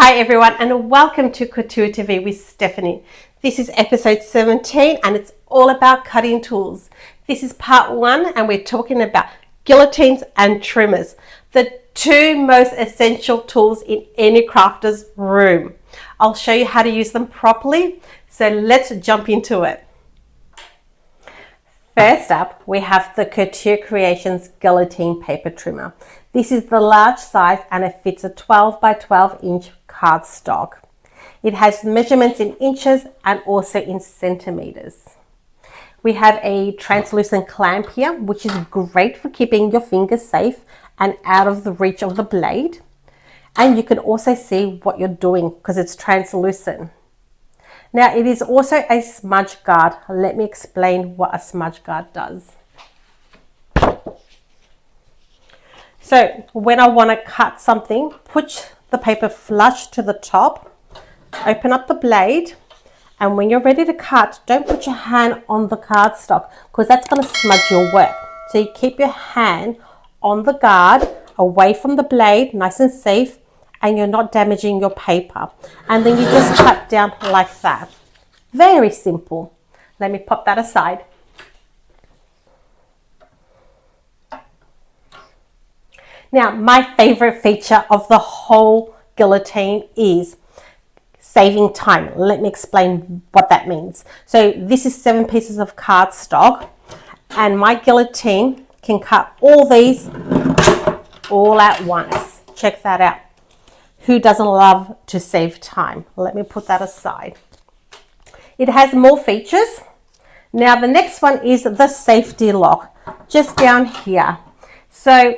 Hi everyone and welcome to Couture TV with Stephanie. This is episode 17 and it's all about cutting tools. This is part 1 and we're talking about guillotines and trimmers, the two most essential tools in any crafter's room. I'll show you how to use them properly, so let's jump into it. First up, we have the Couture Creations Guillotine Paper Trimmer. This is the large size and it fits a 12 by 12 inch cardstock. It has measurements in inches and also in centimeters. We have a translucent clamp here, which is great for keeping your fingers safe and out of the reach of the blade. And you can also see what you're doing because it's translucent. Now it is also a smudge guard. Let me explain what a smudge guard does. So when I want to cut something, push the paper flush to the top, open up the blade, and when you're ready to cut, don't put your hand on the cardstock because that's going to smudge your work. So you keep your hand on the guard, away from the blade, nice and safe, and you're not damaging your paper. And then you just cut down like that. Very simple. Let me pop that aside. Now, my favorite feature of the whole guillotine is saving time. Let me explain what that means. So this is 7 pieces of cardstock and my guillotine can cut all these all at once. Check that out. Who doesn't love to save time? Let me put that aside. It has more features. Now the next one is the safety lock, just down here. So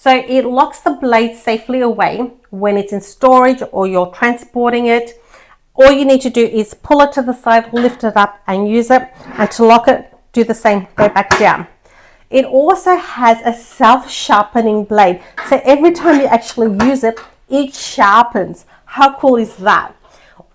it locks the blade safely away when it's in storage or you're transporting it. All you need to do is pull it to the side, lift it up and use it. And to lock it, do the same, go back down. It also has a self-sharpening blade. So every time you actually use it, it sharpens. How cool is that?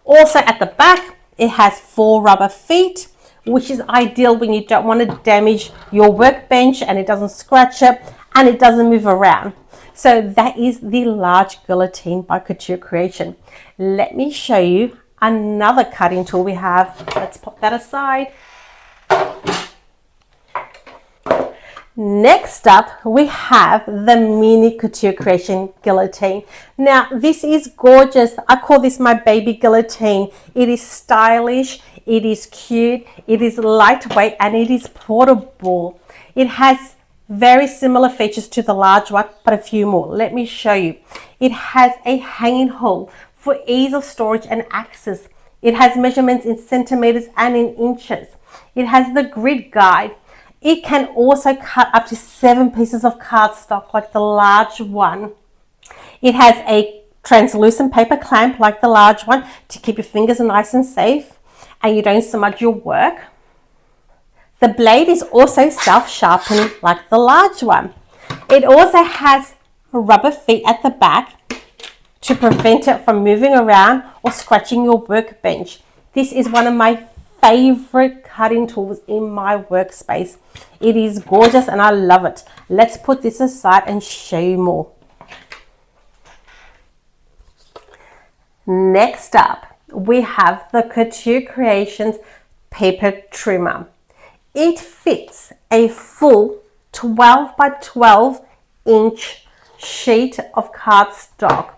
Also at the back, it has 4 rubber feet, which is ideal when you don't want to damage your workbench and it doesn't scratch it and it doesn't move around. So that is the large guillotine by Couture Creation. Let me show you another cutting tool we have. Let's pop that aside. Next up, we have the mini Couture Creation guillotine. Now, this is gorgeous. I call this my baby guillotine. It is stylish, it is cute, it is lightweight, and it is portable. It has very similar features to the large one, but a few more. Let me show you. It has a hanging hole for ease of storage and access. It has measurements in centimeters and in inches. It has the grid guide. It can also cut up to 7 pieces of cardstock like the large one. It has a translucent paper clamp like the large one to keep your fingers nice and safe and you don't smudge your work. The blade is also self-sharpening like the large one. It also has rubber feet at the back to prevent it from moving around or scratching your workbench. This is one of my favorite cutting tools in my workspace. It is gorgeous and I love it. Let's put this aside and show you more. Next up, we have the Couture Creations Paper Trimmer. It fits a full 12 by 12 inch sheet of cardstock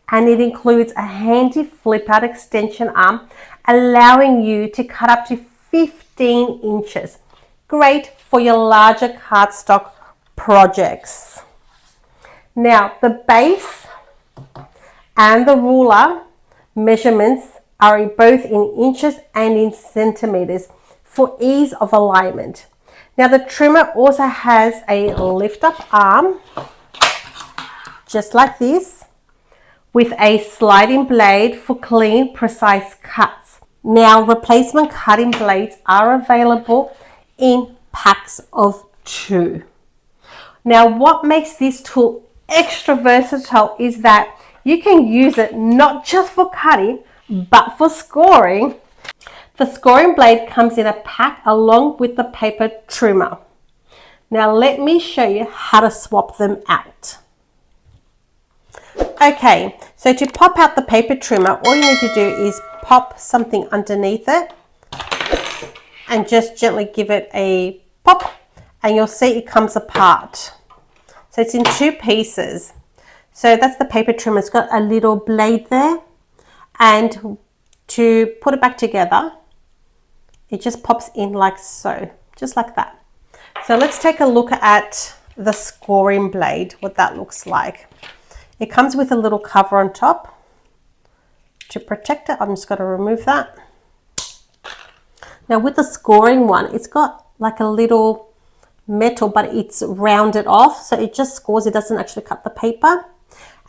and it includes a handy flip out extension arm allowing you to cut up to 15 inches. Great for your larger cardstock projects. Now the base and the ruler measurements are both in inches and in centimeters for ease of alignment. Now the trimmer also has a lift up arm, just like this, with a sliding blade for clean, precise cuts. Now replacement cutting blades are available in packs of 2. Now what makes this tool extra versatile is that you can use it not just for cutting, but for scoring. The scoring blade comes in a pack along with the paper trimmer. Now let me show you how to swap them out. Okay, so to pop out the paper trimmer, all you need to do is pop something underneath it and just gently give it a pop, and you'll see it comes apart. So it's in two pieces. So that's the paper trimmer. It's got a little blade there, and to put it back together, it just pops in like so, just like that. So let's take a look at the scoring blade, what that looks like. It comes with a little cover on top to protect it. I'm just going to remove that. Now with the scoring one, it's got like a little metal, but it's rounded off, so it just scores, it doesn't actually cut the paper.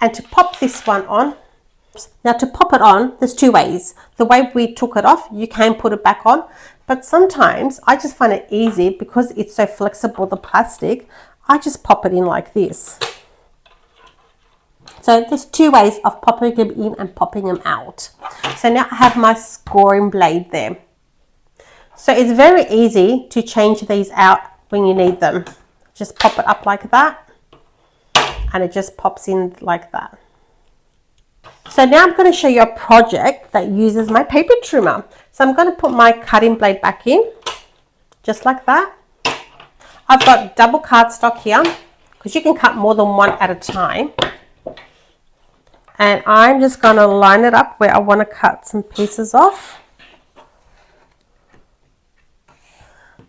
And to pop this one on, now to pop it on, there's two ways. The way we took it off, you can put it back on, but sometimes I just find it easy because it's so flexible, the plastic, I just pop it in like this. So there's two ways of popping them in and popping them out. So now I have my scoring blade there. So it's very easy to change these out when you need them. Just pop it up like that, and it just pops in like that. So now I'm going to show you a project that uses my paper trimmer. So I'm going to put my cutting blade back in, just like that. I've got double cardstock here, because you can cut more than one at a time. And I'm just going to line it up where I want to cut some pieces off.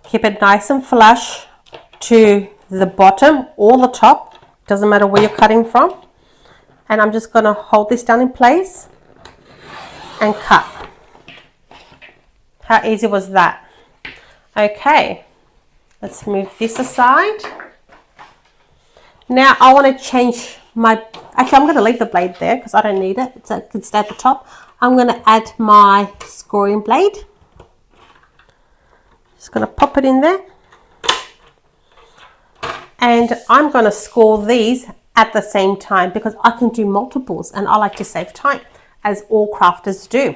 Keep it nice and flush to the bottom or the top, doesn't matter where you're cutting from. And I'm just going to hold this down in place and cut. How easy was that? Okay, let's move this aside. Now I want to change my, actually I'm going to leave the blade there because I don't need it, it can stay at the top. I'm going to add my scoring blade. Just going to pop it in there. And I'm going to score these at the same time because I can do multiples and I like to save time, as all crafters do.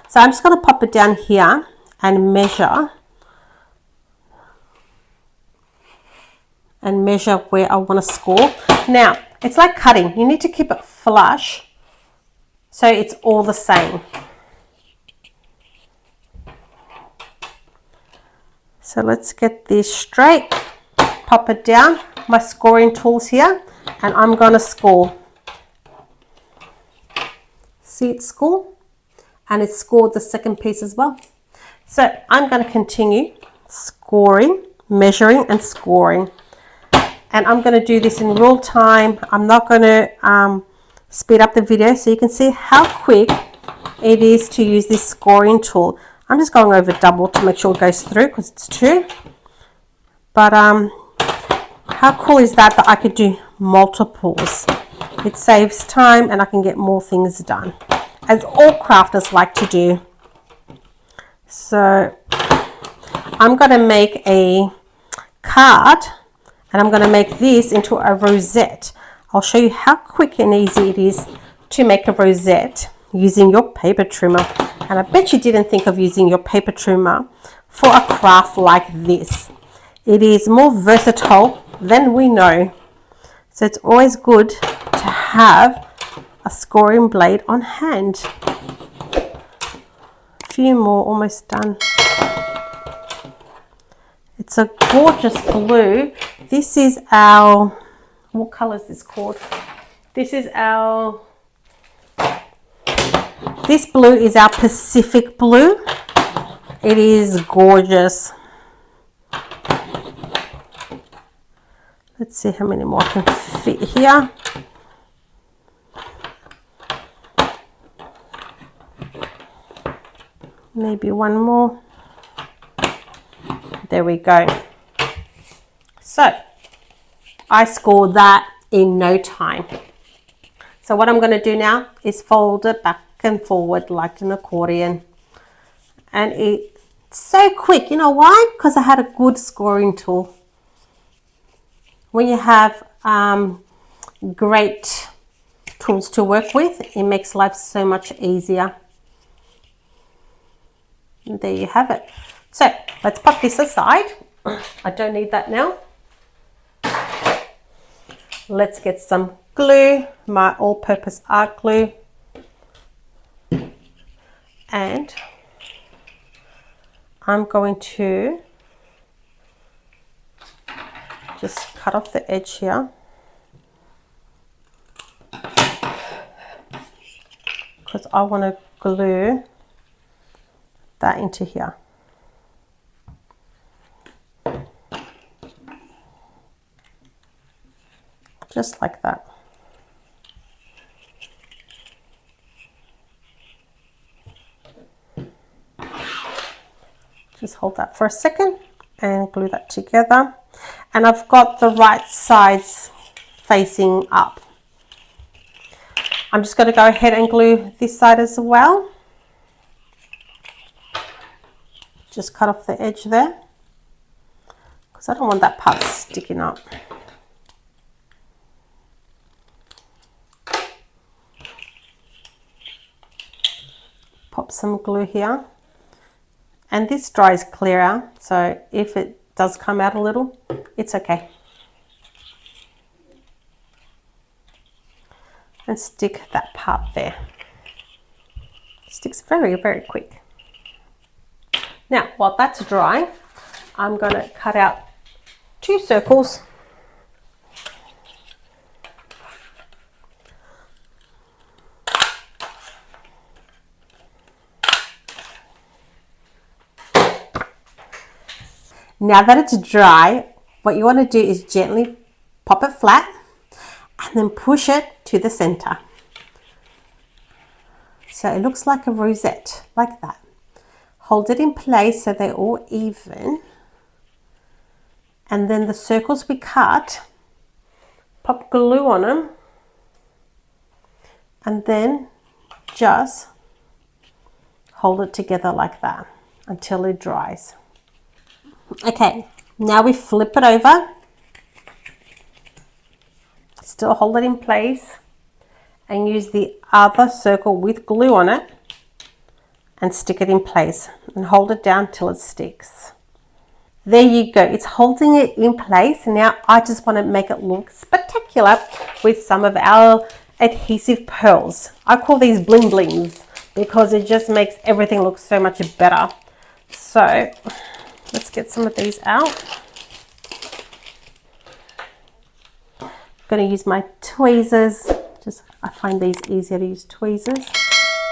So I'm just going to pop it down here and measure where I want to score. Now it's like cutting, you need to keep it flush so it's all the same. So let's get this straight, pop it down, my scoring tools here, and I'm going to score. See it score? And it scored the second piece as well. So I'm going to continue scoring, measuring and scoring. And I'm going to do this in real time. I'm not going to speed up the video so you can see how quick it is to use this scoring tool. I'm just going over double to make sure it goes through because it's two. But how cool is that I could do multiples? It saves time and I can get more things done, as all crafters like to do. So I'm going to make a card and I'm going to make this into a rosette. I'll show you how quick and easy it is to make a rosette using your paper trimmer. And I bet you didn't think of using your paper trimmer for a craft like this. It is more versatile than we know. So it's always good to have a scoring blade on hand. A few more, almost done. It's a gorgeous blue. This is our, what color is this called? This blue is our Pacific blue. It is gorgeous. Let's see how many more I can fit here. Maybe one more. There we go. So I scored that in no time. So what I'm going to do now is fold it back and forward like an accordion. And it's so quick. You know why? Because I had a good scoring tool. When you have great tools to work with, it makes life so much easier. And there you have it. So let's pop this aside. I don't need that now. Let's get some glue, my all-purpose art glue, and I'm going to just cut off the edge here because I want to glue that into here. Just like that. Just hold that for a second and glue that together. And I've got the right sides facing up. I'm just going to go ahead and glue this side as well. Just cut off the edge there because I don't want that part sticking up. Pop some glue here. And this dries clearer, so if it does come out a little, it's okay. And stick that part there. Sticks very, very quick. Now, while that's drying, I'm going to cut out 2 circles. Now that it's dry, what you want to do is gently pop it flat and then push it to the center. So it looks like a rosette, like that. Hold it in place so they're all even. And then the circles we cut, pop glue on them. And then just hold it together like that until it dries. Okay, now we flip it over. Still hold it in place and use the other circle with glue on it and stick it in place and hold it down till it sticks. There you go, it's holding it in place. Now I just want to make it look spectacular with some of our adhesive pearls. I call these bling blings because it just makes everything look so much better. So let's get some of these out. I'm going to use my tweezers. I find these easier to use tweezers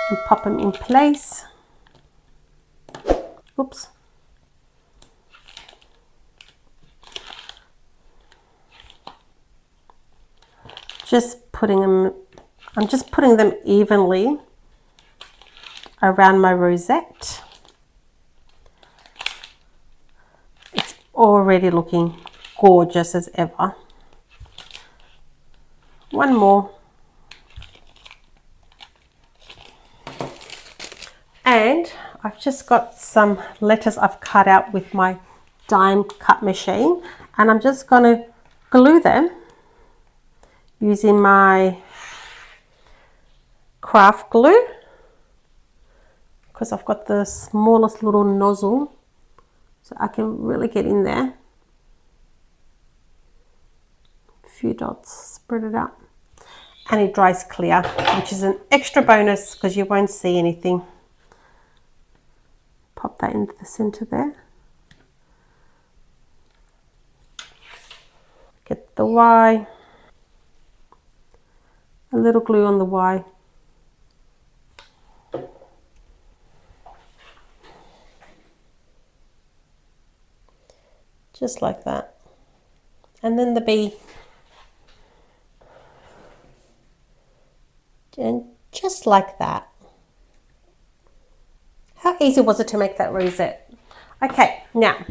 and pop them in place. Oops. I'm just putting them evenly around my rosette. It's already looking gorgeous as ever. One more. And I've just got some letters I've cut out with my dime cut machine, and I'm just going to glue them using my craft glue because I've got the smallest little nozzle, so I can really get in there. A few dots, spread it out, and it dries clear, which is an extra bonus because you won't see anything. Pop that into the center there. Get the Y. A little glue on the Y. Just like that. And then the B. And just like that. How easy was it to make that rosette? Okay, now.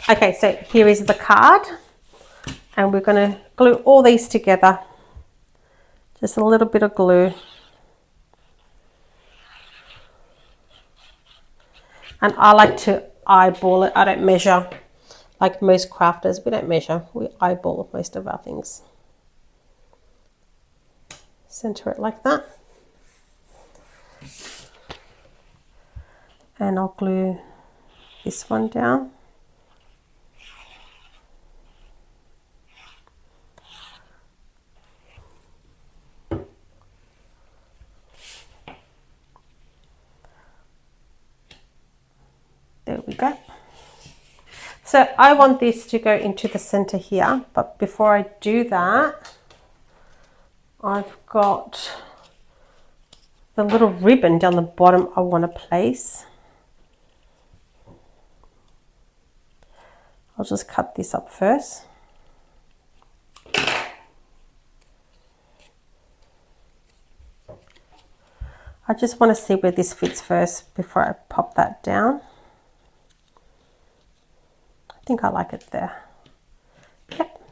Okay, so here is the card. And we're going to glue all these together. Just a little bit of glue. And I like to eyeball it. I don't measure like most crafters. We don't measure. We eyeball most of our things. Center it like that. And I'll glue this one down. we go. So I want this to go into the center here, but before I do that, I've got the little ribbon down the bottom I want to place. I'll just cut this up first. I just want to see where this fits first before I pop that down. I think I like it there. Yep.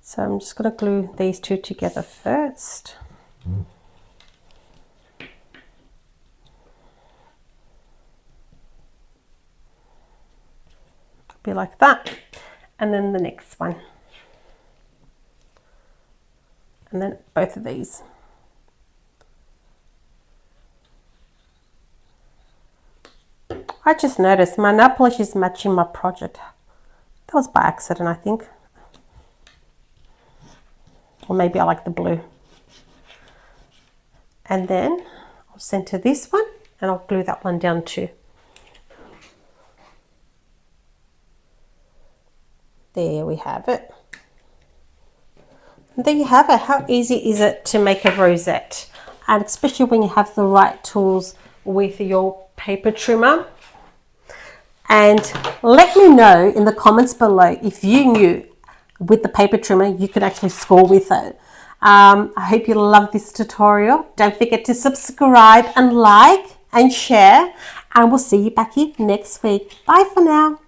So I'm just going to glue these two together first. Be like that. And then the next one. And then both of these. I just noticed my nail polish is matching my project. That was by accident, I think. Or maybe I like the blue. And then I'll center this one and I'll glue that one down too. There we have it. And there you have it. How easy is it to make a rosette? And especially when you have the right tools with your paper trimmer. And let me know in the comments below if you knew with the paper trimmer you could actually score with it. I hope you love this tutorial. Don't forget to subscribe and like and share. And we'll see you back here next week. Bye for now.